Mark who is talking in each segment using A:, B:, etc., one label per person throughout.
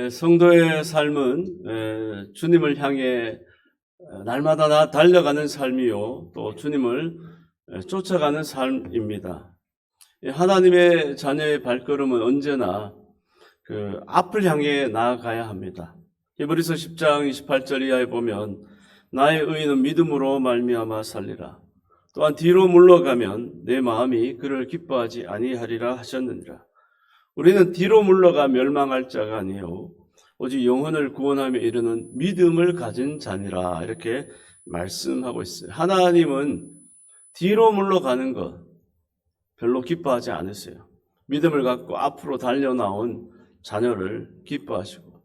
A: 성도의 삶은 주님을 향해 날마다 달려가는 삶이요, 또 주님을 쫓아가는 삶입니다. 하나님의 자녀의 발걸음은 언제나 그 앞을 향해 나아가야 합니다. 히브리서 10장 28절 이하에 보면 나의 의인은 믿음으로 말미암아 살리라. 또한 뒤로 물러가면 내 마음이 그를 기뻐하지 아니하리라 하셨느니라. 우리는 뒤로 물러가 멸망할 자가 아니요 오직 영혼을 구원하며 이르는 믿음을 가진 자니라, 이렇게 말씀하고 있어요. 하나님은 뒤로 물러가는 것 별로 기뻐하지 않으세요. 믿음을 갖고 앞으로 달려나온 자녀를 기뻐하시고,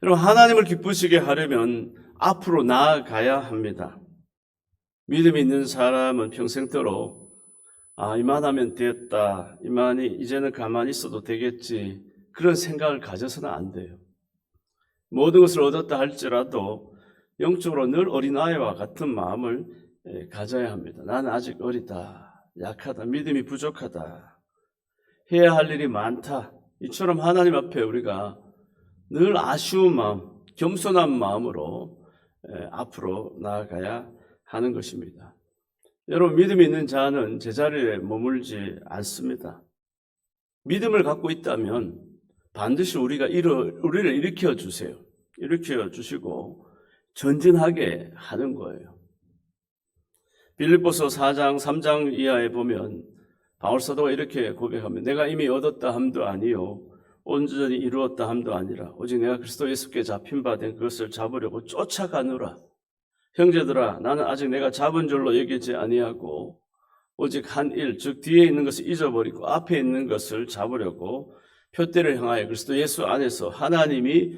A: 여러분, 하나님을 기쁘시게 하려면 앞으로 나아가야 합니다. 믿음이 있는 사람은 평생도록 이만하면 됐다, 이제는 가만히 있어도 되겠지, 그런 생각을 가져서는 안 돼요. 모든 것을 얻었다 할지라도 영적으로 늘 어린아이와 같은 마음을 가져야 합니다. 나는 아직 어리다, 약하다, 믿음이 부족하다, 해야 할 일이 많다. 이처럼 하나님 앞에 우리가 늘 아쉬운 마음, 겸손한 마음으로 앞으로 나아가야 하는 것입니다. 여러분, 믿음이 있는 자는 제자리에 머물지 않습니다. 믿음을 갖고 있다면 반드시 우리를 일으켜 주세요. 일으켜 주시고 전진하게 하는 거예요. 빌립보서 4장 3장 이하에 보면 바울 사도가 이렇게 고백합니다. 내가 이미 얻었다 함도 아니요 온전히 이루었다 함도 아니라 오직 내가 그리스도 예수께 잡힌 바 된 그것을 잡으려고 쫓아가노라. 형제들아, 나는 아직 내가 잡은 줄로 여기지 아니하고 오직 한 일, 즉 뒤에 있는 것을 잊어버리고 앞에 있는 것을 잡으려고 표대를 향하여 그리스도 예수 안에서 하나님이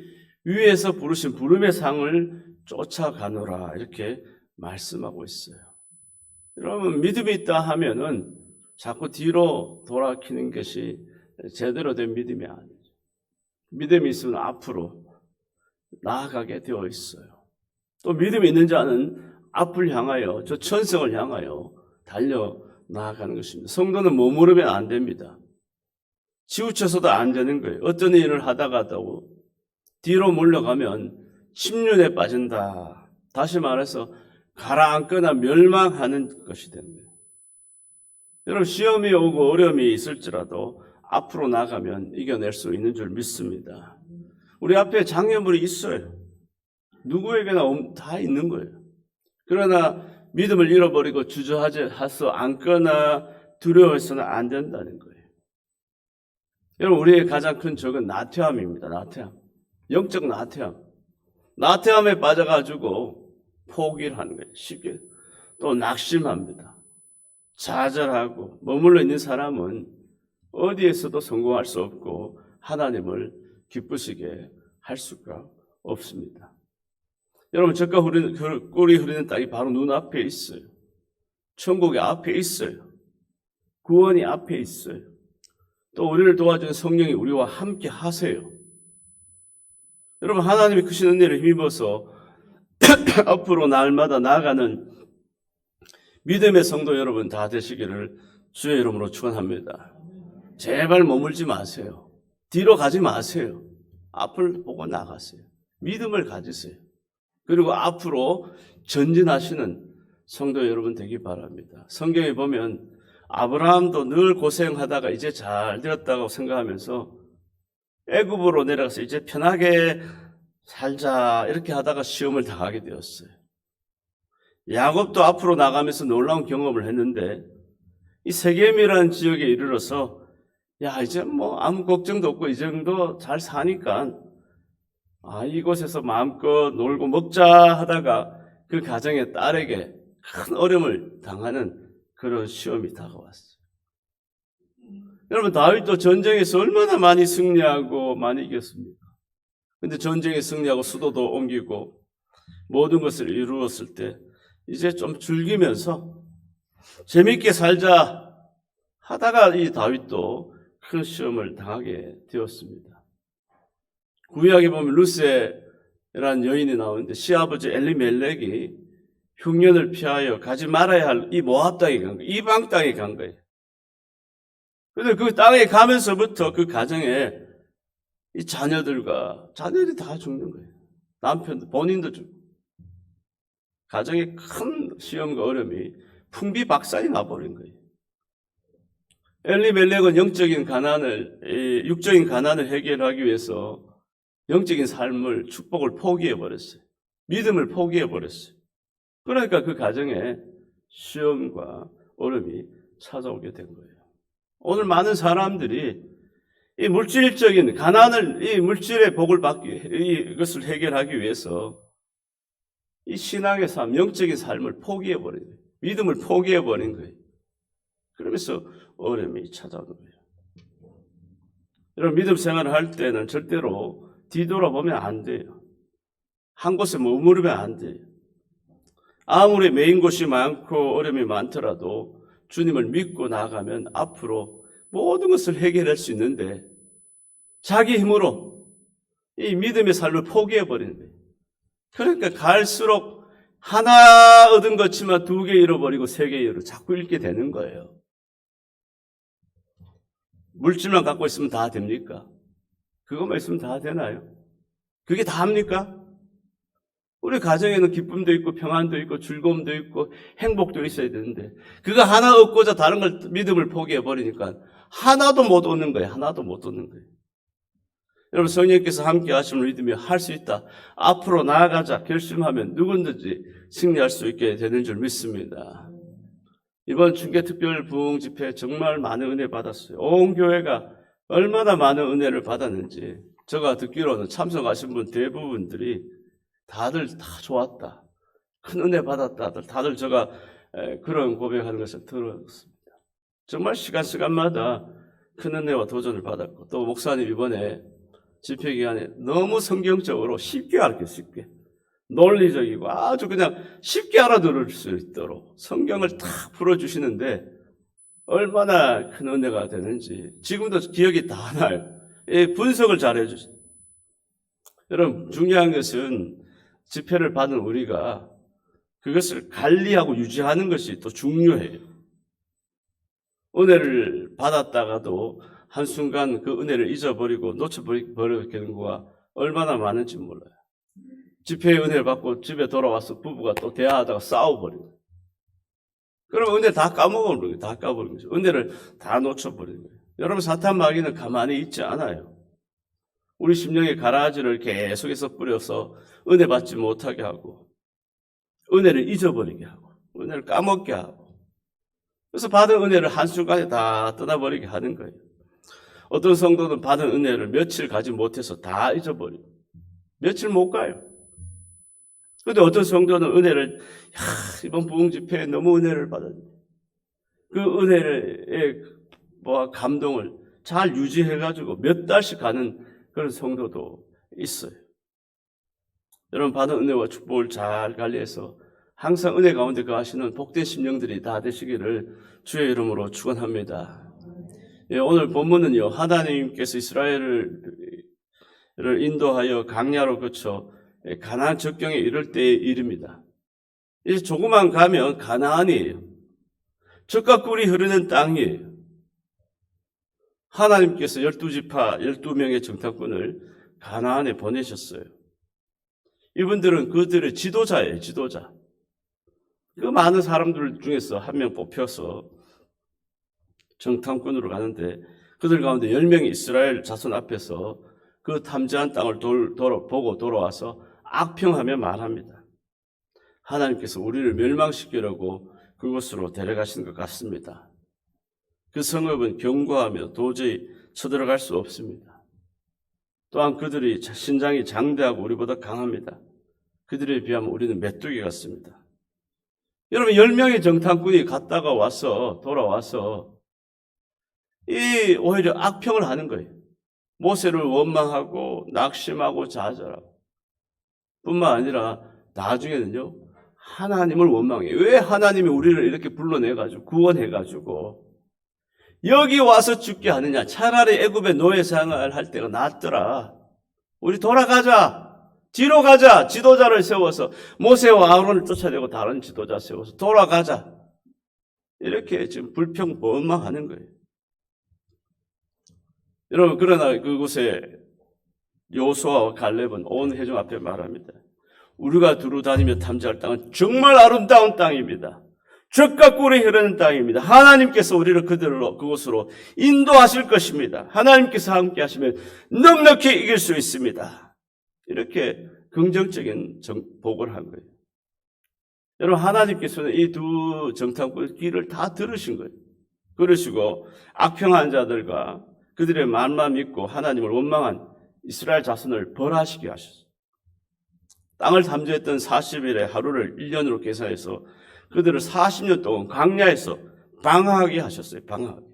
A: 위에서 부르신 부름의 상을 쫓아가노라, 이렇게 말씀하고 있어요. 여러분, 믿음이 있다 하면은 자꾸 뒤로 돌아키는 것이 제대로 된 믿음이 아니죠. 믿음이 있으면 앞으로 나아가게 되어 있어요. 또 믿음이 있는 자는 앞을 향하여, 저 천성을 향하여 달려 나아가는 것입니다. 성도는 머무르면 안 됩니다. 치우쳐서도 안 되는 거예요. 어떤 일을 하다가도 뒤로 물러가면 심륜에 빠진다. 다시 말해서 가라앉거나 멸망하는 것이 됩니다. 여러분, 시험이 오고 어려움이 있을지라도 앞으로 나가면 이겨낼 수 있는 줄 믿습니다. 우리 앞에 장애물이 있어요. 누구에게나 다 있는 거예요. 그러나 믿음을 잃어버리고 주저하서 앉거나 두려워해서는 안 된다는 거예요. 여러분, 우리의 가장 큰 적은 나태함입니다. 나태함. 영적 나태함. 나태함에 빠져가지고 포기를 하는 거예요. 쉽게. 또 낙심합니다. 좌절하고 머물러 있는 사람은 어디에서도 성공할 수 없고 하나님을 기쁘시게 할 수가 없습니다. 여러분, 젖과 꿀이 흐르는 땅이 바로 눈앞에 있어요. 천국이 앞에 있어요. 구원이 앞에 있어요. 또 우리를 도와주는 성령이 우리와 함께 하세요. 여러분, 하나님이 크신 은혜를 힘입어서 앞으로 날마다 나아가는 믿음의 성도 여러분 다 되시기를 주의 이름으로 축원합니다. 제발 머물지 마세요. 뒤로 가지 마세요. 앞을 보고 나가세요. 믿음을 가지세요. 그리고 앞으로 전진하시는 성도 여러분 되기 바랍니다. 성경에 보면 아브라함도 늘 고생하다가 이제 잘 되었다고 생각하면서 애굽으로 내려가서 이제 편하게 살자 이렇게 하다가 시험을 당하게 되었어요. 야곱도 앞으로 나가면서 놀라운 경험을 했는데 이 세겜이라는 지역에 이르러서 이제 뭐 아무 걱정도 없고 이 정도 잘 사니까 이곳에서 마음껏 놀고 먹자 하다가 그 가정의 딸에게 큰 어려움을 당하는 그런 시험이 다가왔어요. 여러분, 다윗도 전쟁에서 얼마나 많이 승리하고 많이 이겼습니까? 근데 전쟁에 승리하고 수도도 옮기고 모든 것을 이루었을 때 이제 좀 즐기면서 재밌게 살자 하다가 이 다윗도 큰 시험을 당하게 되었습니다. 구약에 보면 루세라는 여인이 나오는데 시아버지 엘리멜렉이 흉년을 피하여 가지 말아야 할 이 모압 땅에 간 거예요. 이방 땅에 간 거예요. 그런데 그 땅에 가면서부터 그 가정에 이 자녀들이 다 죽는 거예요. 남편도 본인도 죽고 가정에 큰 시험과 어려움이 풍비박산이 나버린 거예요. 엘리멜렉은 육적인 가난을 해결하기 위해서 영적인 삶을, 축복을 포기해버렸어요. 믿음을 포기해버렸어요. 그러니까 그 가정에 시험과 어려움이 찾아오게 된 거예요. 오늘 많은 사람들이 이 물질적인 가난을, 이 물질의 복을 이것을 해결하기 위해서 이 신앙의 삶, 영적인 삶을 포기해버린 거예요. 믿음을 포기해버린 거예요. 그러면서 어려움이 찾아오는 거예요. 여러분, 믿음 생활을 할 때는 절대로 뒤돌아보면 안 돼요. 한 곳에 머무르면 안 돼요. 아무리 메인 곳이 많고 어려움이 많더라도 주님을 믿고 나가면 앞으로 모든 것을 해결할 수 있는데 자기 힘으로 이 믿음의 삶을 포기해버리는 거예요. 그러니까 갈수록 하나 얻은 것지만 2개 잃어버리고 3개 잃어 자꾸 잃게 되는 거예요. 물질만 갖고 있으면 다 됩니까? 그것만 있으면 다 되나요? 그게 다합니까? 우리 가정에는 기쁨도 있고 평안도 있고 즐거움도 있고 행복도 있어야 되는데 그거 하나 얻고자 다른 걸 믿음을 포기해버리니까 하나도 못 얻는 거예요. 하나도 못 얻는 거예요. 여러분, 성령께서 함께 하시면 믿으며 할 수 있다. 앞으로 나아가자 결심하면 누구든지 승리할 수 있게 되는 줄 믿습니다. 이번 중계특별 부흥 집회 정말 많은 은혜 받았어요. 온 교회가 얼마나 많은 은혜를 받았는지 제가 듣기로는 참석하신 분 대부분들이 다들 다 좋았다. 큰 은혜 받았다. 다들 제가 그런 고백하는 것을 들었습니다. 정말 시간마다 큰 은혜와 도전을 받았고 또 목사님 이번에 집회 기간에 너무 성경적으로 쉽게 알게 쉽게 논리적이고 아주 그냥 쉽게 알아들을 수 있도록 성경을 다 풀어주시는데 얼마나 큰 은혜가 되는지 지금도 기억이 다 나요. 분석을 잘 해주세요. 여러분, 중요한 것은 집회를 받은 우리가 그것을 관리하고 유지하는 것이 또 중요해요. 은혜를 받았다가도 한순간 그 은혜를 잊어버리고 놓쳐버리는 경우가 얼마나 많은지 몰라요. 집회의 은혜를 받고 집에 돌아와서 부부가 또 대화하다가 싸워버리고 그럼 은혜 다 까먹어버리는 거예요. 다 까버리는 거죠. 은혜를 다 놓쳐버리는 거예요. 여러분, 사탄 마귀는 가만히 있지 않아요. 우리 심령의 가라지를 계속해서 뿌려서 은혜 받지 못하게 하고 은혜를 잊어버리게 하고 은혜를 까먹게 하고 그래서 받은 은혜를 한순간에 다 떠나버리게 하는 거예요. 어떤 성도는 받은 은혜를 며칠 가지 못해서 다 잊어버려요. 며칠 못 가요. 그런데 어떤 성도는 은혜를 이번 부흥 집회에 너무 은혜를 받았는데 그 은혜의 감동을 잘 유지해가지고 몇 달씩 가는 그런 성도도 있어요. 여러분, 받은 은혜와 축복을 잘 관리해서 항상 은혜 가운데 거하시는 복된 심령들이 다 되시기를 주의 이름으로 축원합니다. 오늘 본문은요, 하나님께서 이스라엘을 인도하여 강야로 거쳐 가나안 적경에 이를 때의 일입니다. 이제 조금만 가면 가나안이에요. 젖과 꿀이 흐르는 땅이에요. 하나님께서 12지파 12명의 정탐꾼을 가나안에 보내셨어요. 이분들은 그들의 지도자예요. 지도자. 그 많은 사람들 중에서 한 명 뽑혀서 정탐꾼으로 가는데 그들 가운데 10명이 이스라엘 자손 앞에서 그 탐지한 땅을 보고 돌아와서 악평하며 말합니다. 하나님께서 우리를 멸망시키려고 그곳으로 데려가신 것 같습니다. 그 성읍은 견고하며 도저히 쳐들어갈 수 없습니다. 또한 그들이 신장이 장대하고 우리보다 강합니다. 그들에 비하면 우리는 메뚜기 같습니다. 여러분, 10명의 정탐꾼이 갔다가 돌아와서 오히려 악평을 하는 거예요. 모세를 원망하고 낙심하고 좌절하고 뿐만 아니라 나중에는요, 하나님을 원망해요. 왜 하나님이 우리를 이렇게 불러내가지고 구원해가지고 여기 와서 죽게 하느냐. 차라리 애굽의 노예 생활을 할 때가 낫더라. 우리 돌아가자. 뒤로 가자. 지도자를 세워서 모세와 아론을 쫓아내고 다른 지도자 세워서 돌아가자. 이렇게 지금 원망하는 거예요. 여러분, 그러나 그곳에 여호수아와 갈렙은 온 회중 앞에 말합니다. 우리가 두루 다니며 탐지할 땅은 정말 아름다운 땅입니다. 젖과 꿀이 흐르는 땅입니다. 하나님께서 우리를 그곳으로 인도하실 것입니다. 하나님께서 함께 하시면 넉넉히 이길 수 있습니다. 이렇게 긍정적인 보고를 한 거예요. 여러분, 하나님께서는 이 두 정탐꾼의 길을 다 들으신 거예요. 그러시고 악평한 자들과 그들의 말만 믿고 하나님을 원망한 이스라엘 자손을 벌하시게 하셨어요. 땅을 탐지했던 40일의 하루를 1년으로 계산해서 그들을 40년 동안 광야에서 방황하게 하셨어요. 방황하게.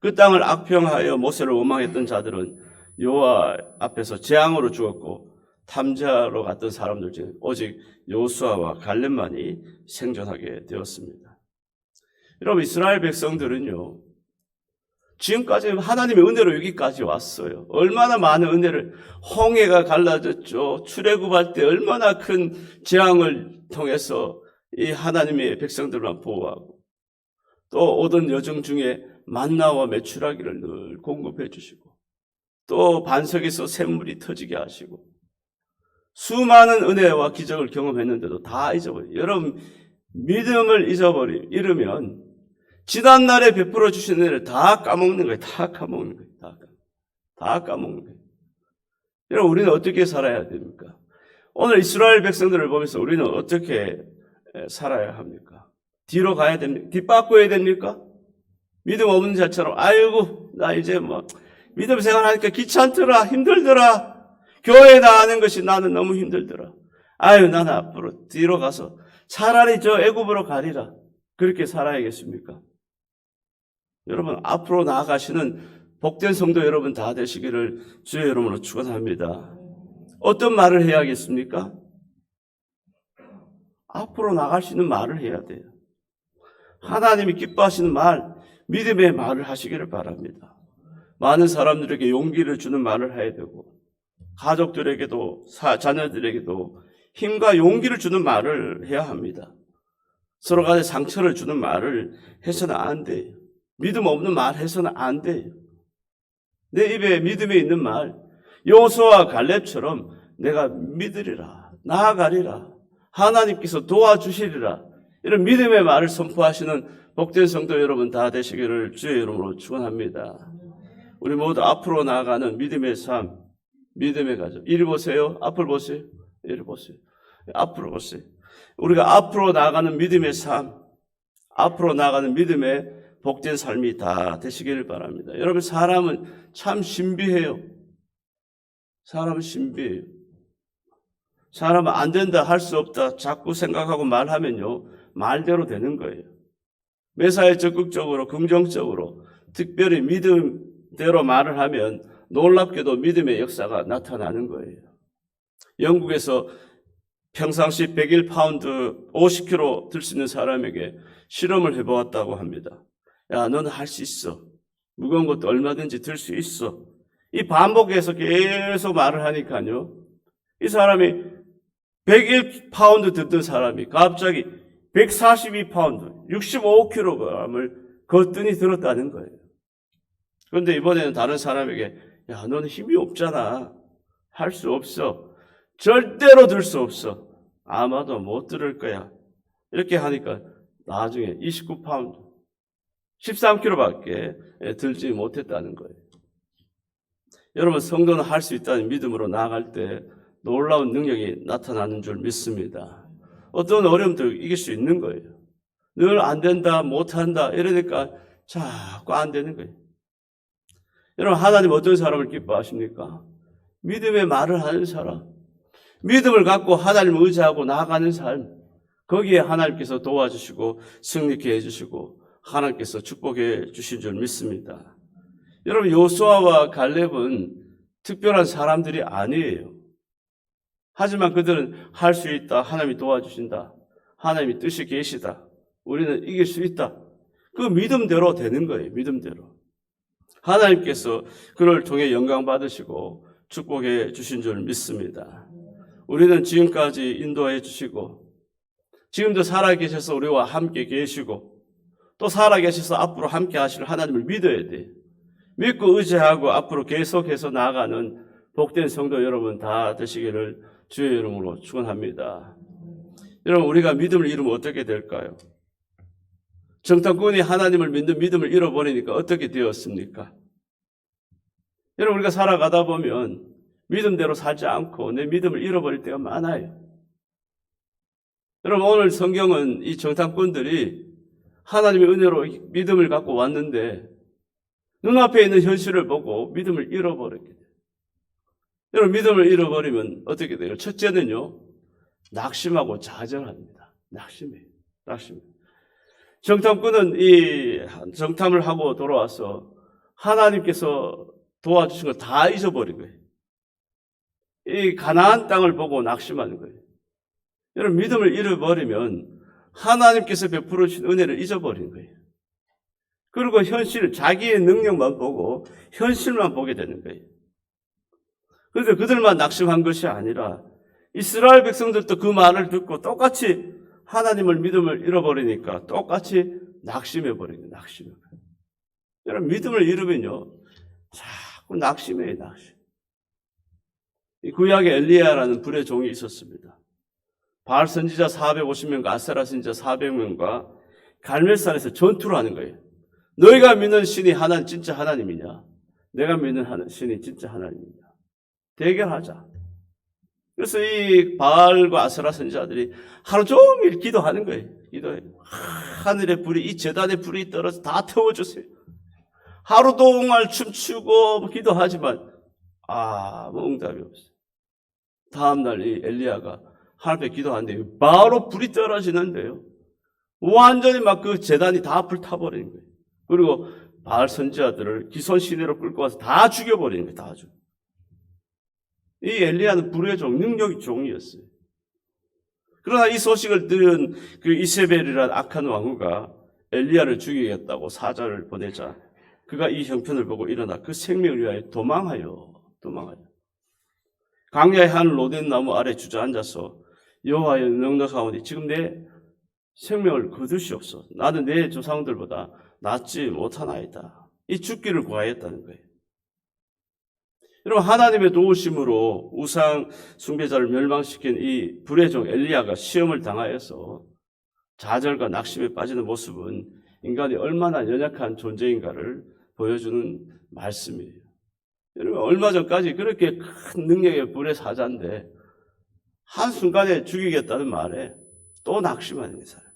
A: 그 땅을 악평하여 모세를 원망했던 자들은 여호와 앞에서 재앙으로 죽었고 탐지하러 갔던 사람들 중에 오직 여호수아와 갈렙만이 생존하게 되었습니다. 여러분, 이스라엘 백성들은요, 지금까지 하나님의 은혜로 여기까지 왔어요. 얼마나 많은 은혜를, 홍해가 갈라졌죠. 출애굽할 때 얼마나 큰 재앙을 통해서 이 하나님의 백성들만 보호하고 또 오던 여정 중에 만나와 메추라기를 늘 공급해 주시고 또 반석에서 샘물이 터지게 하시고 수많은 은혜와 기적을 경험했는데도 다 잊어버려요. 여러분, 믿음을 잃으면 지난날에 베풀어 주신 은혜를 다 까먹는 거예요. 다 까먹는 거예요. 다 까먹는 거예요. 여러분, 우리는 어떻게 살아야 됩니까? 오늘 이스라엘 백성들을 보면서 우리는 어떻게 살아야 합니까? 뒤로 가야 됩니까? 뒷바꿔야 됩니까? 믿음 없는 자처럼 아이고 나 이제 믿음 생활하니까 귀찮더라, 힘들더라, 교회 나가는 것이 나는 너무 힘들더라, 아유 나는 앞으로 뒤로 가서 차라리 저 애굽으로 가리라, 그렇게 살아야겠습니까? 여러분, 앞으로 나아가시는 복된 성도 여러분 다 되시기를 주의 이름으로 축원합니다. 어떤 말을 해야겠습니까? 앞으로 나갈 수 있는 말을 해야 돼요. 하나님이 기뻐하시는 말, 믿음의 말을 하시기를 바랍니다. 많은 사람들에게 용기를 주는 말을 해야 되고 가족들에게도 자녀들에게도 힘과 용기를 주는 말을 해야 합니다. 서로 간에 상처를 주는 말을 해서는 안 돼요. 믿음 없는 말 해서는 안 돼요. 내 입에 믿음이 있는 말, 여호수아와 갈렙처럼 내가 믿으리라, 나아가리라, 하나님께서 도와주시리라, 이런 믿음의 말을 선포하시는 복된 성도 여러분 다 되시기를 주의 이름으로 축원합니다. 우리 모두 앞으로 나아가는 믿음의 삶, 믿음의 가정. 이리 보세요. 앞을 보세요. 이리 보세요. 앞으로 보세요. 우리가 앞으로 나아가는 믿음의 삶, 앞으로 나아가는 믿음의 복된 삶이 다 되시기를 바랍니다. 여러분, 사람은 참 신비해요. 사람은 신비해요. 사람은 안 된다, 할 수 없다, 자꾸 생각하고 말하면요, 말대로 되는 거예요. 매사에 적극적으로, 긍정적으로, 특별히 믿음대로 말을 하면 놀랍게도 믿음의 역사가 나타나는 거예요. 영국에서 평상시 101파운드 50kg 들 수 있는 사람에게 실험을 해보았다고 합니다. 야, 너는 할 수 있어. 무거운 것도 얼마든지 들 수 있어. 이 반복해서 계속 말을 하니까요, 이 사람이 101파운드 듣던 사람이 갑자기 142파운드, 65kg을 거뜬히 들었다는 거예요. 그런데 이번에는 다른 사람에게, 야, 너는 힘이 없잖아. 할 수 없어. 절대로 들 수 없어. 아마도 못 들을 거야. 이렇게 하니까 나중에 29파운드, 13kg밖에 들지 못했다는 거예요. 여러분, 성도는 할 수 있다는 믿음으로 나아갈 때 놀라운 능력이 나타나는 줄 믿습니다. 어떤 어려움도 이길 수 있는 거예요. 늘 안 된다, 못한다 이러니까 자꾸 안 되는 거예요. 여러분, 하나님 어떤 사람을 기뻐하십니까? 믿음의 말을 하는 사람, 믿음을 갖고 하나님을 의지하고 나아가는 삶, 거기에 하나님께서 도와주시고 승리케 해주시고 하나님께서 축복해 주신 줄 믿습니다. 여러분, 여호수아와 갈렙은 특별한 사람들이 아니에요. 하지만 그들은 할 수 있다, 하나님이 도와주신다, 하나님이 뜻이 계시다, 우리는 이길 수 있다, 그 믿음대로 되는 거예요. 믿음대로 하나님께서 그를 통해 영광 받으시고 축복해 주신 줄 믿습니다. 우리는 지금까지 인도해 주시고 지금도 살아계셔서 우리와 함께 계시고 또 살아계셔서 앞으로 함께 하실 하나님을 믿어야 돼. 믿고 의지하고 앞으로 계속해서 나아가는 복된 성도 여러분 다 되시기를 주의 이름으로 축원합니다. 여러분, 우리가 믿음을 잃으면 어떻게 될까요? 정탐꾼이 하나님을 믿는 믿음을 잃어버리니까 어떻게 되었습니까? 여러분, 우리가 살아가다 보면 믿음대로 살지 않고 내 믿음을 잃어버릴 때가 많아요. 여러분, 오늘 성경은 이 정탐꾼들이 하나님의 은혜로 믿음을 갖고 왔는데 눈앞에 있는 현실을 보고 믿음을 잃어버렸게 돼요. 여러분, 믿음을 잃어버리면 어떻게 돼요? 첫째는요, 낙심하고 좌절합니다. 낙심해요. 정탐꾼은 이 정탐을 하고 돌아와서 하나님께서 도와주신 걸 다 잊어버린 거예요. 이 가나안 땅을 보고 낙심하는 거예요. 여러분, 믿음을 잃어버리면 하나님께서 베풀어 주신 은혜를 잊어버린 거예요. 그리고 현실, 자기의 능력만 보고 현실만 보게 되는 거예요. 그런데 그들만 낙심한 것이 아니라 이스라엘 백성들도 그 말을 듣고 똑같이 하나님을 믿음을 잃어버리니까 똑같이 낙심해버린 거예요. 여러분, 믿음을 잃으면요, 자꾸 낙심해요. 이 구약에 엘리야라는 불의 종이 있었습니다. 바알 선지자 450명과 아세라 선지자 400명과 갈멜산에서 전투를 하는 거예요. 너희가 믿는 신이 진짜 하나님이냐? 내가 믿는 신이 진짜 하나님이냐? 대결하자. 그래서 이 바알과 아세라 선지자들이 하루 종일 기도하는 거예요. 기도해. 하늘의 불이, 이 제단의 불이 떨어져 다 태워주세요. 하루 동안 춤추고 기도하지만 아무 응답이 없어요. 다음날 이 엘리야가 하나님 앞에 기도하는데 바로 불이 떨어지는데요. 완전히 막 그 제단이 다 불타버리는 거예요. 그리고 바알 선지자들을 기손 시내로 끌고 와서 다 죽여버리는 거예요. 다 죽여. 이 엘리야는 불의 종, 능력의 종이었어요. 그러나 이 소식을 들은 그 이세벨이라는 악한 왕후가 엘리야를 죽이겠다고 사자를 보내자 그가 이 형편을 보고 일어나 그 생명을 위하여 도망하여. 광야의 한 로덴 나무 아래 주저앉아서 여호와여 넉넉하오니 지금 내 생명을 거두시옵소서. 나는 내 조상들보다 낫지 못하나이다. 이 죽기를 구하였다는 거예요. 여러분, 하나님의 도우심으로 우상 숭배자를 멸망시킨 이 불의 종 엘리야가 시험을 당하여서 좌절과 낙심에 빠지는 모습은 인간이 얼마나 연약한 존재인가를 보여주는 말씀이에요. 여러분, 얼마 전까지 그렇게 큰 능력의 불의 사자인데 한순간에 죽이겠다는 말에 또 낙심하는 게 사람.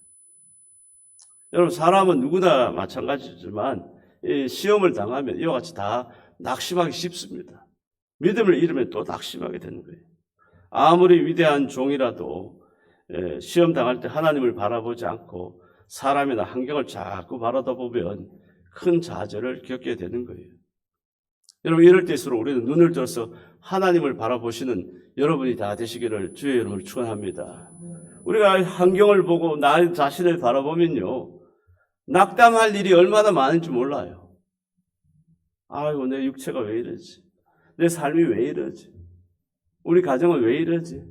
A: 여러분, 사람은 누구나 마찬가지지만 이 시험을 당하면 이와 같이 다 낙심하기 쉽습니다. 믿음을 잃으면 또 낙심하게 되는 거예요. 아무리 위대한 종이라도 시험 당할 때 하나님을 바라보지 않고 사람이나 환경을 자꾸 바라보면 큰 좌절을 겪게 되는 거예요. 여러분, 이럴 때일수록 우리는 눈을 들어서 하나님을 바라보시는 여러분이 다 되시기를 주의 이름으로 축원합니다. 우리가 환경을 보고 나 자신을 바라보면요, 낙담할 일이 얼마나 많은지 몰라요. 아이고, 내 육체가 왜 이러지? 내 삶이 왜 이러지? 우리 가정은 왜 이러지?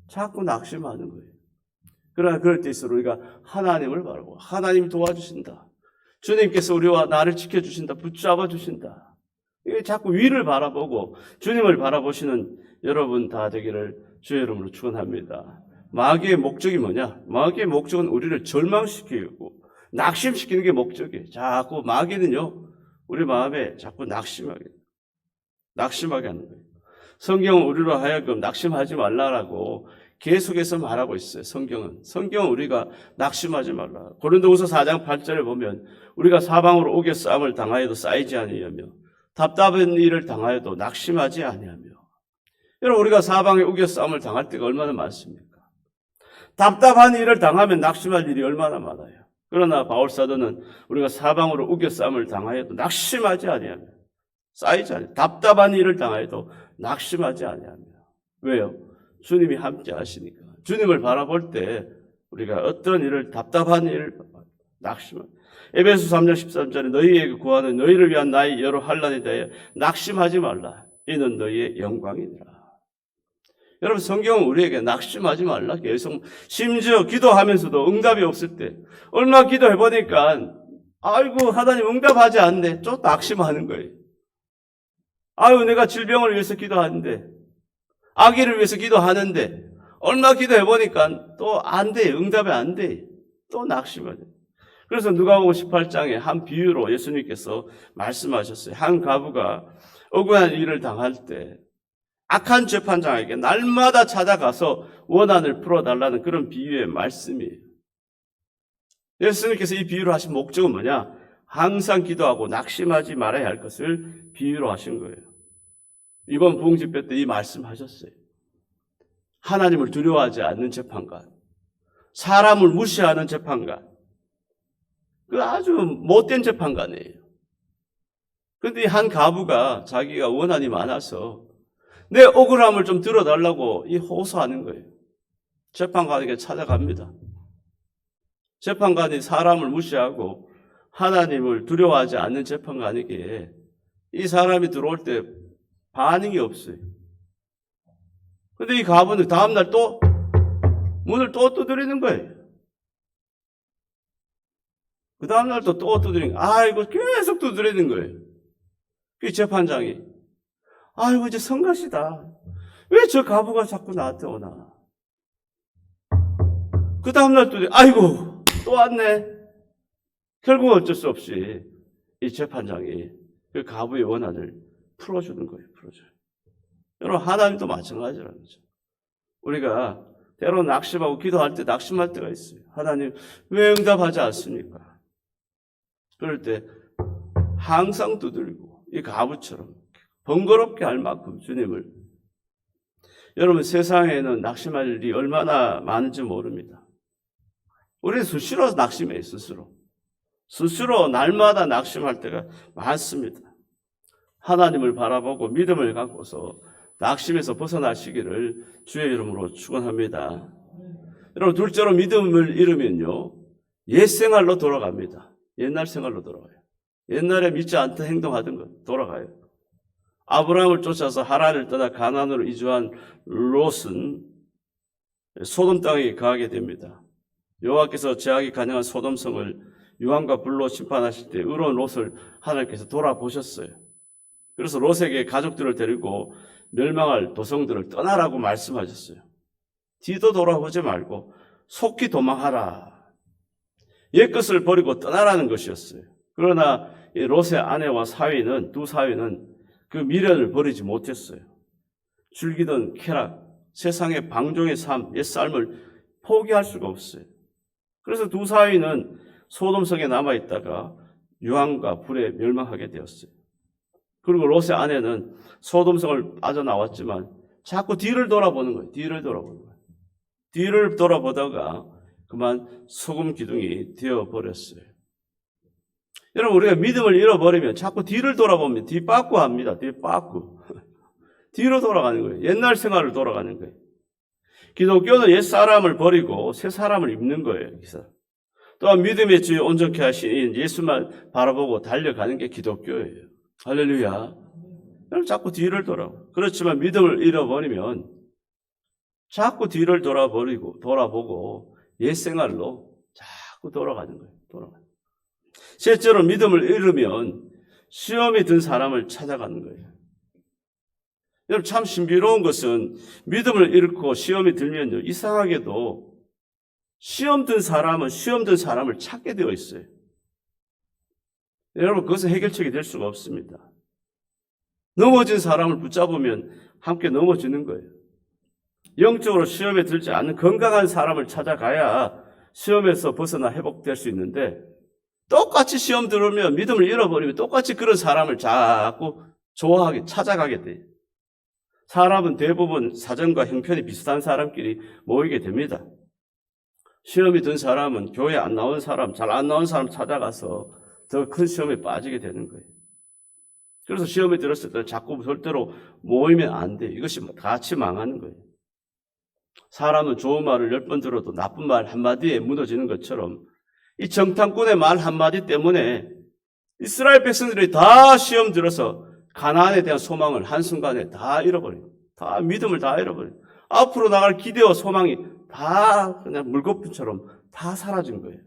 A: 자꾸 낙심하는 거예요. 그러나 그럴 때일수록 우리가 하나님을 바라보고 하나님이 도와주신다. 주님께서 우리와 나를 지켜주신다. 붙잡아 주신다. 자꾸 위를 바라보고 주님을 바라보시는 여러분 다 되기를 주의 이름으로 축원합니다. 마귀의 목적이 뭐냐? 마귀의 목적은 우리를 절망시키고 낙심시키는 게 목적이에요. 자꾸 마귀는요, 우리 마음에 자꾸 낙심하게 하는 거예요. 성경은 우리로 하여금 낙심하지 말라라고 계속해서 말하고 있어요. 성경은 우리가 낙심하지 말라. 고린도후서 4장 8절에 보면 우리가 사방으로 옥에 싸움을 당하여도 쌓이지 아니하며 답답한 일을 당하여도 낙심하지 아니하며. 여러분, 우리가 사방에 옥에 싸움을 당할 때가 얼마나 많습니까? 답답한 일을 당하면 낙심할 일이 얼마나 많아요. 그러나 바울사도는 우리가 사방으로 옥에 싸움을 당하여도 낙심하지 아니하며 쌓이지 아니하며 답답한 일을 당하여도 낙심하지 아니하며. 왜요? 주님이 함께 하시니까. 주님을 바라볼 때 우리가 어떤 일을, 답답한 일을 낙심하며. 에베소 3장 13절에 너희에게 구하는 너희를 위한 나의 여러 환난에 대하여 낙심하지 말라. 이는 너희의 영광이니라. 여러분, 성경은 우리에게 낙심하지 말라 계속, 심지어 기도하면서도 응답이 없을 때 얼마 기도해보니까 아이고 하나님 응답하지 않네. 좀 낙심하는 거예요. 아유, 내가 질병을 위해서 기도하는데, 아기를 위해서 기도하는데, 얼마 기도해보니까 또 안 돼. 응답이 안 돼. 또 낙심을 해. 그래서 누가복음 18장에 한 비유로 예수님께서 말씀하셨어요. 한 과부가 억울한 일을 당할 때 악한 재판장에게 날마다 찾아가서 원한을 풀어달라는 그런 비유의 말씀이에요. 예수님께서 이 비유를 하신 목적은 뭐냐? 항상 기도하고 낙심하지 말아야 할 것을 비유로 하신 거예요. 이번 부흥집회 때 이 말씀하셨어요. 하나님을 두려워하지 않는 재판관, 사람을 무시하는 재판관, 그 아주 못된 재판관이에요. 그런데 한 가부가 자기가 원한이 많아서 내 억울함을 좀 들어달라고 호소하는 거예요. 재판관에게 찾아갑니다. 재판관이 사람을 무시하고 하나님을 두려워하지 않는 재판관에게 이 사람이 들어올 때 반응이 없어요. 근데 이 가부는 다음날 또 문을 또 두드리는 거예요. 그 다음날 또 두드리는 거예요. 아이고, 계속 두드리는 거예요. 그 재판장이, 아이고, 이제 성가시다. 왜 저 가부가 자꾸 나한테 오나? 그 다음날 아이고, 또 왔네. 결국 어쩔 수 없이 이 재판장이 그 가부의 원한을 풀어주는 거예요. 풀어줘요. 여러분, 하나님도 마찬가지라는 거죠. 우리가 때로 낙심하고 기도할 때 낙심할 때가 있어요. 하나님, 왜 응답하지 않습니까? 그럴 때 항상 두들고 이 가부처럼 번거롭게 할 만큼 주님을, 여러분, 세상에는 낙심할 일이 얼마나 많은지 모릅니다. 우리는 수시로 낙심해요. 스스로 날마다 낙심할 때가 많습니다. 하나님을 바라보고 믿음을 갖고서 낙심에서 벗어나시기를 주의 이름으로 축원합니다. 여러분, 둘째로 믿음을 잃으면요, 옛 생활로 돌아갑니다. 옛날 생활로 돌아가요. 옛날에 믿지 않던 행동하던 것 돌아가요. 아브라함을 쫓아서 하란을 떠나 가나안으로 이주한 롯은 소돔 땅에 가게 됩니다. 여호와께서 제약이 가능한 소돔성을 유황과 불로 심판하실 때 의로운 롯을 하나님께서 돌아보셨어요. 그래서 롯에게 가족들을 데리고 멸망할 도성들을 떠나라고 말씀하셨어요. 뒤도 돌아보지 말고 속히 도망하라. 옛것을 버리고 떠나라는 것이었어요. 그러나 롯의 아내와 두 사위는 그 미련을 버리지 못했어요. 즐기던 쾌락, 세상의 방종의 삶, 옛삶을 포기할 수가 없어요. 그래서 두 사위는 소돔성에 남아있다가 유황과 불에 멸망하게 되었어요. 그리고 롯의 아내는 소돔성을 빠져나왔지만 자꾸 뒤를 돌아보는 거예요. 뒤를 돌아보다가 그만 소금 기둥이 되어버렸어요. 여러분, 우리가 믿음을 잃어버리면 자꾸 뒤를 돌아보면 뒷바꾸합니다. 뒤로 돌아가는 거예요. 옛날 생활을 돌아가는 거예요. 기독교는 옛사람을 버리고 새 사람을 입는 거예요. 또한 믿음의 주에 온전케 하신 예수만 바라보고 달려가는 게 기독교예요. 할렐루야. 여러분, 자꾸 뒤를 돌아보고. 그렇지만 믿음을 잃어버리면 자꾸 뒤를 돌아보고 옛 생활로 자꾸 돌아가는 거예요. 실제로 믿음을 잃으면 시험이 든 사람을 찾아가는 거예요. 여러분, 참 신비로운 것은 믿음을 잃고 시험이 들면요, 이상하게도 시험 든 사람을 찾게 되어 있어요. 여러분, 그것은 해결책이 될 수가 없습니다. 넘어진 사람을 붙잡으면 함께 넘어지는 거예요. 영적으로 시험에 들지 않는 건강한 사람을 찾아가야 시험에서 벗어나 회복될 수 있는데, 똑같이 시험 들으면 믿음을 잃어버리면 똑같이 그런 사람을 자꾸 찾아가게 돼요. 사람은 대부분 사정과 형편이 비슷한 사람끼리 모이게 됩니다. 시험이 든 사람은 교회 안 나온 사람, 잘 안 나온 사람 찾아가서 더 큰 시험에 빠지게 되는 거예요. 그래서 시험에 들었을 때 자꾸 절대로 모이면 안 돼요. 이것이 같이 망하는 거예요. 사람은 좋은 말을 10번 들어도 나쁜 말 한마디에 무너지는 것처럼 이 정탐꾼의 말 한마디 때문에 이스라엘 백성들이 다 시험 들어서 가나안에 대한 소망을 한순간에 다 잃어버려요. 다 믿음을 다 잃어버려요. 앞으로 나갈 기대와 소망이 다 그냥 물거품처럼 다 사라진 거예요.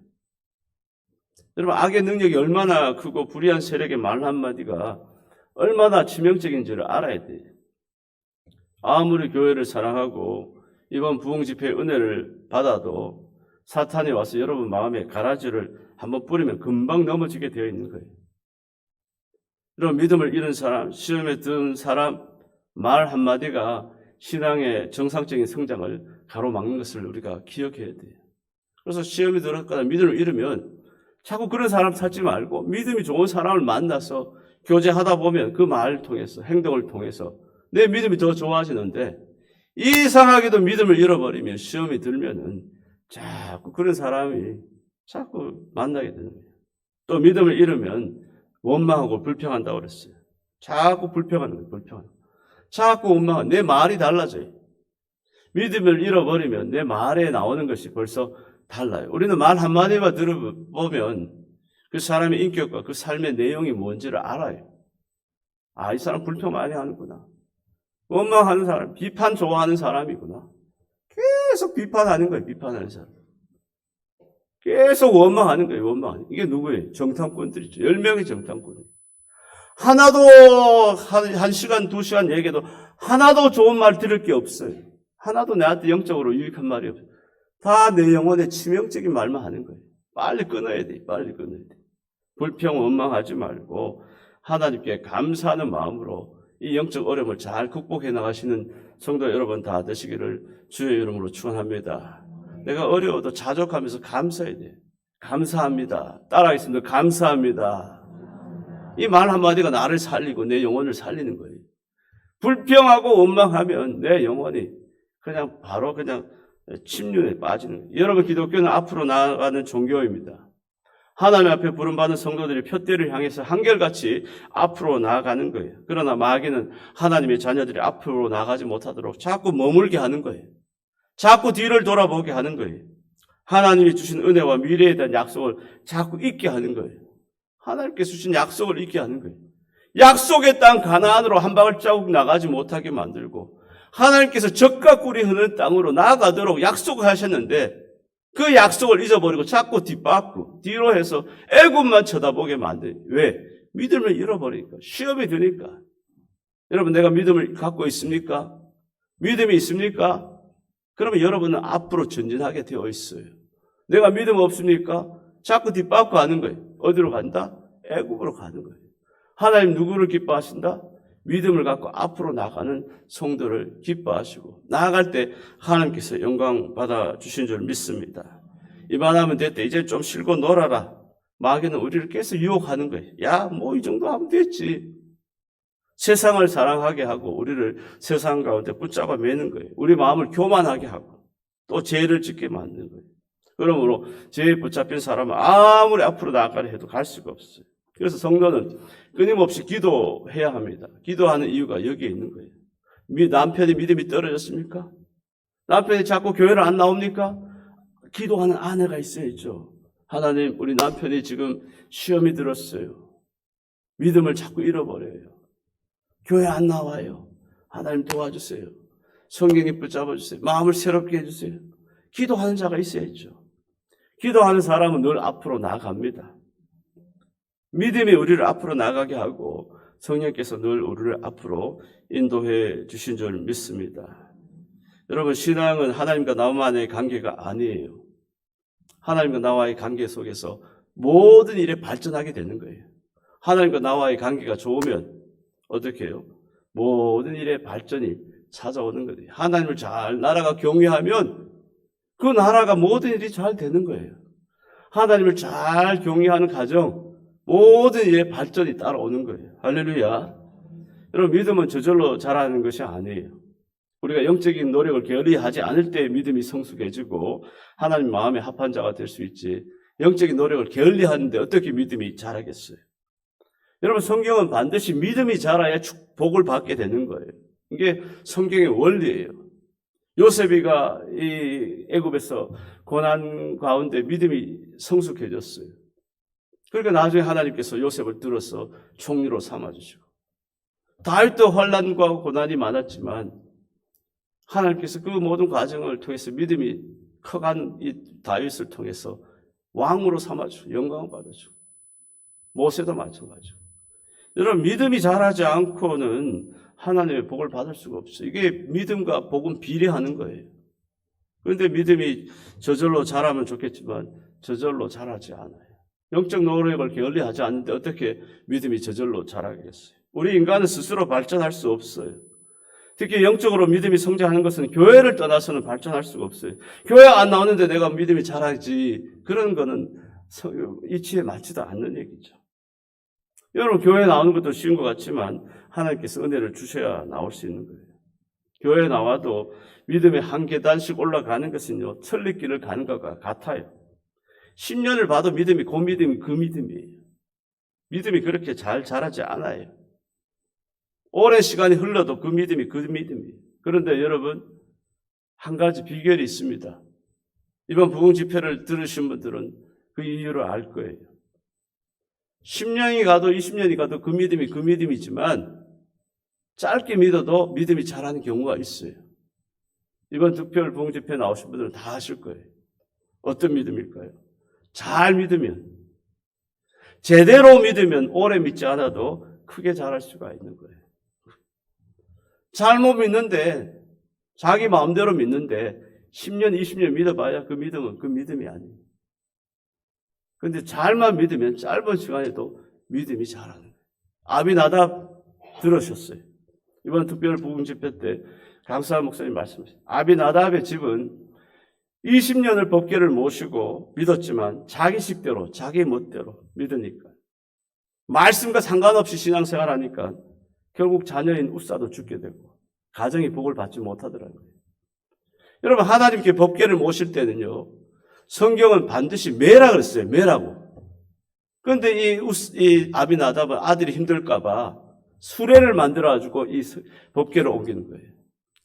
A: 여러분, 악의 능력이 얼마나 크고 불의한 세력의 말 한마디가 얼마나 치명적인지를 알아야 돼. 아무리 교회를 사랑하고 이번 부흥집회의 은혜를 받아도 사탄이 와서 여러분 마음에 가라지를 한번 뿌리면 금방 넘어지게 되어 있는 거예요. 이런 믿음을 잃은 사람, 시험에 든 사람 말 한마디가 신앙의 정상적인 성장을 가로막는 것을 우리가 기억해야 돼요. 그래서 시험이 들었거나 믿음을 잃으면 자꾸 그런 사람 찾지 말고 믿음이 좋은 사람을 만나서 교제하다 보면 그 말을 통해서, 행동을 통해서 내 믿음이 더 좋아지는데, 이상하게도 믿음을 잃어버리면 시험이 들면은 자꾸 그런 사람이 자꾸 만나게 되는 거예요. 또 믿음을 잃으면 원망하고 불평한다고 그랬어요. 자꾸 불평하는 거예요. 불평하는 거예요. 자꾸 원망하는, 내 말이 달라져요. 믿음을 잃어버리면 내 말에 나오는 것이 벌써 달라요. 우리는 말 한마디만 들어보면 그 사람의 인격과 그 삶의 내용이 뭔지를 알아요. 아, 이 사람 불평 많이 하는구나. 원망하는 사람, 비판 좋아하는 사람이구나. 계속 비판하는 거예요. 비판하는 사람. 계속 원망하는 거예요. 원망하는. 이게 누구예요? 정탐꾼들이죠. 10명의 정탐꾼이에요. 하나도 한 시간, 2시간 얘기해도 하나도 좋은 말 들을 게 없어요. 하나도 내한테 영적으로 유익한 말이 없어요. 다 내 영혼에 치명적인 말만 하는 거예요. 빨리 끊어야 돼. 빨리 끊어야 돼. 불평, 원망하지 말고 하나님께 감사하는 마음으로 이 영적 어려움을 잘 극복해 나가시는 성도 여러분 다 되시기를 주의 이름으로 축원합니다. 내가 어려워도 자족하면서 감사해야 돼. 감사합니다. 따라하겠습니다. 감사합니다. 이 말 한마디가 나를 살리고 내 영혼을 살리는 거예요. 불평하고 원망하면 내 영혼이 그냥 바로 그냥 침륜에 빠지는 거예요. 여러분, 기독교는 앞으로 나아가는 종교입니다. 하나님 앞에 부름받은 성도들이 표대를 향해서 한결같이 앞으로 나아가는 거예요. 그러나 마귀는 하나님의 자녀들이 앞으로 나가지 못하도록 자꾸 머물게 하는 거예요. 자꾸 뒤를 돌아보게 하는 거예요. 하나님이 주신 은혜와 미래에 대한 약속을 자꾸 잊게 하는 거예요. 하나님께서 주신 약속을 잊게 하는 거예요. 약속의 땅 가나안으로 한 발자국 나가지 못하게 만들고 하나님께서 젖과 꿀이 흐르는 땅으로 나아가도록 약속하셨는데 그 약속을 잊어버리고 자꾸 뒷바꾸, 뒤로 해서 애굽만 쳐다보게 만들어요. 왜? 믿음을 잃어버리니까. 시험이 드니까. 여러분, 내가 믿음을 갖고 있습니까? 믿음이 있습니까? 그러면 여러분은 앞으로 전진하게 되어 있어요. 내가 믿음 없습니까? 자꾸 뒷바꾸 하는 거예요. 어디로 간다? 애굽으로 가는 거예요. 하나님 누구를 기뻐하신다? 믿음을 갖고 앞으로 나가는 성도를 기뻐하시고 나아갈 때 하나님께서 영광 받아주신 줄 믿습니다. 이만하면 됐다. 이제 좀 쉬고 놀아라. 마귀는 우리를 계속 유혹하는 거예요. 야, 뭐 이 정도 하면 됐지. 세상을 사랑하게 하고 우리를 세상 가운데 붙잡아 매는 거예요. 우리 마음을 교만하게 하고 또 죄를 짓게 만드는 거예요. 그러므로 죄에 붙잡힌 사람은 아무리 앞으로 나아가려 해도 갈 수가 없어요. 그래서 성도는 끊임없이 기도해야 합니다. 기도하는 이유가 여기에 있는 거예요. 남편이 믿음이 떨어졌습니까? 남편이 자꾸 교회를 안 나옵니까? 기도하는 아내가 있어야죠. 하나님, 우리 남편이 지금 시험이 들었어요. 믿음을 자꾸 잃어버려요. 교회 안 나와요. 하나님 도와주세요. 성경에 붙잡아주세요. 마음을 새롭게 해주세요. 기도하는 자가 있어야죠. 기도하는 사람은 늘 앞으로 나갑니다. 믿음이 우리를 앞으로 나가게 하고 성령께서 늘 우리를 앞으로 인도해 주신 줄 믿습니다. 여러분, 신앙은 하나님과 나만의 관계가 아니에요. 하나님과 나와의 관계 속에서 모든 일에 발전하게 되는 거예요. 하나님과 나와의 관계가 좋으면 어떻게 해요? 모든 일에 발전이 찾아오는 거예요. 하나님을 잘 나라가 경외하면 그 나라가 모든 일이 잘 되는 거예요. 하나님을 잘 경외하는 가정, 모든 일에 발전이 따라오는 거예요. 할렐루야. 여러분, 믿음은 저절로 자라는 것이 아니에요. 우리가 영적인 노력을 게을리하지 않을 때 믿음이 성숙해지고 하나님 마음에 합한 자가 될 수 있지, 영적인 노력을 게을리하는데 어떻게 믿음이 자라겠어요? 여러분, 성경은 반드시 믿음이 자라야 축복을 받게 되는 거예요. 이게 성경의 원리예요. 요셉이가 이 애굽에서 고난 가운데 믿음이 성숙해졌어요. 그러니까 나중에 하나님께서 요셉을 들어서 총리로 삼아주시고, 다윗도 환난과 고난이 많았지만 하나님께서 그 모든 과정을 통해서 믿음이 커간 이 다윗을 통해서 왕으로 삼아주고 영광을 받아주고, 모세도 마찬가지고, 여러분, 믿음이 자라지 않고는 하나님의 복을 받을 수가 없어요. 이게 믿음과 복은 비례하는 거예요. 그런데 믿음이 저절로 자라면 좋겠지만 저절로 자라지 않아요. 영적 노력을 게을리하지 않는데 어떻게 믿음이 저절로 자라겠어요? 우리 인간은 스스로 발전할 수 없어요. 특히 영적으로 믿음이 성장하는 것은 교회를 떠나서는 발전할 수가 없어요. 교회 안 나오는데 내가 믿음이 자라지, 그런 거는 이치에 맞지도 않는 얘기죠. 여러분, 교회 나오는 것도 쉬운 것 같지만 하나님께서 은혜를 주셔야 나올 수 있는 거예요. 교회에 나와도 믿음의 한 계단씩 올라가는 것은요, 천리길을 가는 것과 같아요. 10년을 봐도 믿음이 그 믿음이 그 믿음이에요. 믿음이 그렇게 잘 자라지 않아요. 오랜 시간이 흘러도 그 믿음이 그 믿음이에요. 그런데 여러분, 한 가지 비결이 있습니다. 이번 부흥 집회를 들으신 분들은 그 이유를 알 거예요. 10년이 가도 20년이 가도 그 믿음이 그 믿음이지만 짧게 믿어도 믿음이 자라는 경우가 있어요. 이번 특별 부흥 집회 나오신 분들은 다 아실 거예요. 어떤 믿음일까요? 잘 믿으면, 제대로 믿으면 오래 믿지 않아도 크게 자랄 수가 있는 거예요. 잘못 믿는데, 자기 마음대로 믿는데 10년, 20년 믿어봐야 그 믿음은 그 믿음이 아니에요. 그런데 잘만 믿으면 짧은 시간에도 믿음이 자라는 거예요. 아비나답 들으셨어요. 이번 특별 부흥 집회 때 강사 목사님 말씀하셨어요. 아비나답의 집은 20년을 법궤를 모시고 믿었지만 자기 식대로, 자기 멋대로 믿으니까, 말씀과 상관없이 신앙생활 하니까 결국 자녀인 우사도 죽게 되고 가정이 복을 받지 못하더라고요. 여러분, 하나님께 법궤를 모실 때는요, 성경은 반드시 매라 그랬어요. 매라고. 그런데 이 아비나답은 아들이 힘들까봐 수레를 만들어가지고 이 법궤를 옮기는 거예요.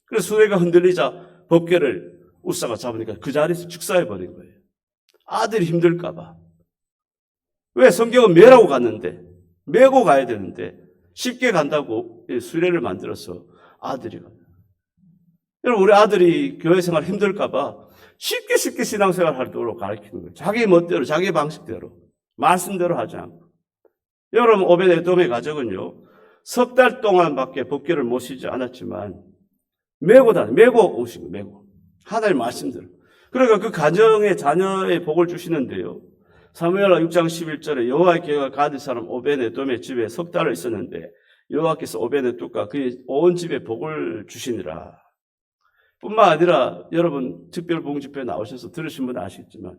A: 그래서 수레가 흔들리자 법궤를 우사가 잡으니까 그 자리에서 축사해버린 거예요. 아들이 힘들까봐. 왜? 성경은 매라고 갔는데, 매고 가야 되는데 쉽게 간다고 수레를 만들어서 아들이 가요. 여러분, 우리 아들이 교회 생활 힘들까봐 쉽게 신앙생활 하도록 가르치는 거예요. 자기 멋대로, 자기 방식대로, 말씀대로 하지 않고. 여러분, 오베데돔의 가족은요, 석 달 동안밖에 법궤를 모시지 않았지만 메고 오신 거예요. 메고. 하나님 말씀대로. 그러니까 그 가정의 자녀의 복을 주시는데요. 사무엘하 6장 11절에 여호와의 계가 가드 사람 오베데돔의 집에 석 달을 있었는데 여호와께서 오베데돔과 그의 온 집에 복을 주시니라. 뿐만 아니라 여러분, 특별 부흥 집회에 나오셔서 들으신 분은 아시겠지만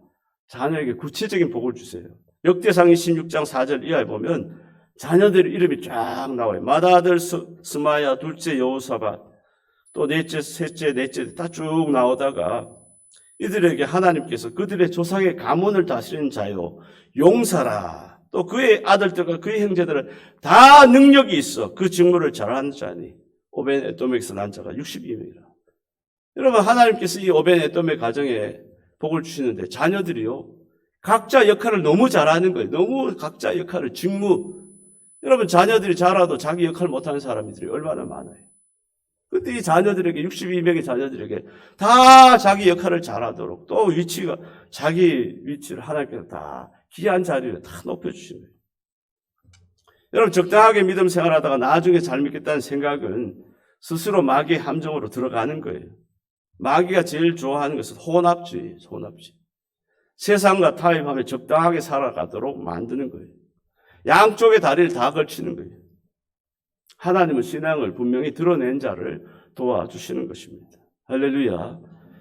A: 자녀에게 구체적인 복을 주세요. 역대상 26장 4절 이하에 보면 자녀들 이름이 쫙 나와요. 맏아들 스마야, 둘째 여호사밧, 또 넷째, 셋째, 넷째 다 쭉 나오다가 이들에게 하나님께서 그들의 조상의 가문을 다스리는 자요, 용사라. 또 그의 아들들과 그의 형제들은 다 능력이 있어 그 직무를 잘하는 자니 오벤에돔에게서 난 자가 62명이라. 여러분, 하나님께서 이 오벤에돔의 가정에 복을 주시는데 자녀들이요, 각자 역할을 너무 잘하는 거예요. 너무 각자 역할을, 직무. 여러분, 자녀들이 잘하도 자기 역할을 못하는 사람들이 얼마나 많아요. 그런데 이 자녀들에게, 62명의 자녀들에게 다 자기 역할을 잘하도록, 또 위치가, 자기 위치를 하나님께서 다 귀한 자리를 다 높여주시는 거예요. 여러분, 적당하게 믿음 생활하다가 나중에 잘 믿겠다는 생각은 스스로 마귀의 함정으로 들어가는 거예요. 마귀가 제일 좋아하는 것은 혼합주의. 세상과 타협하며 적당하게 살아가도록 만드는 거예요. 양쪽의 다리를 다 걸치는 거예요. 하나님은 신앙을 분명히 드러낸 자를 도와주시는 것입니다. 할렐루야.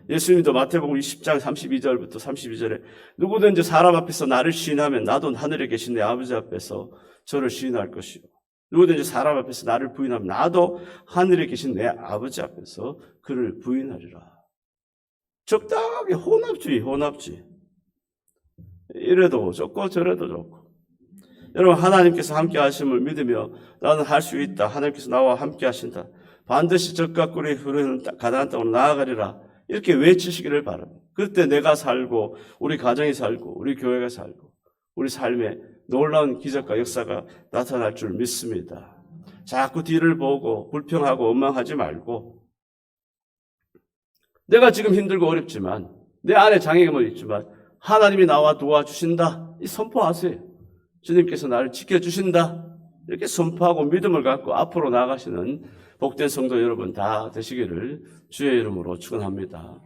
A: 예수님도 마태복음 20장 32절부터 32절에 누구든지 사람 앞에서 나를 시인하면 나도 하늘에 계신 내 아버지 앞에서 저를 시인할 것이요. 누구든지 사람 앞에서 나를 부인하면 나도 하늘에 계신 내 아버지 앞에서 그를 부인하리라. 적당하게 혼합주의. 이래도 좋고 저래도 좋고. 여러분, 하나님께서 함께 하심을 믿으며 나는 할 수 있다. 하나님께서 나와 함께 하신다. 반드시 적과 꿀이 흐르는 가나안 땅으로 나아가리라. 이렇게 외치시기를 바랍니다. 그때 내가 살고 우리 가정이 살고 우리 교회가 살고 우리 삶에 놀라운 기적과 역사가 나타날 줄 믿습니다. 자꾸 뒤를 보고 불평하고 원망하지 말고, 내가 지금 힘들고 어렵지만 내 안에 장애가 있지만 하나님이 나와 도와주신다. 이 선포하세요. 주님께서 나를 지켜주신다. 이렇게 선포하고 믿음을 갖고 앞으로 나아가시는 복된 성도 여러분 다 되시기를 주의 이름으로 축원합니다.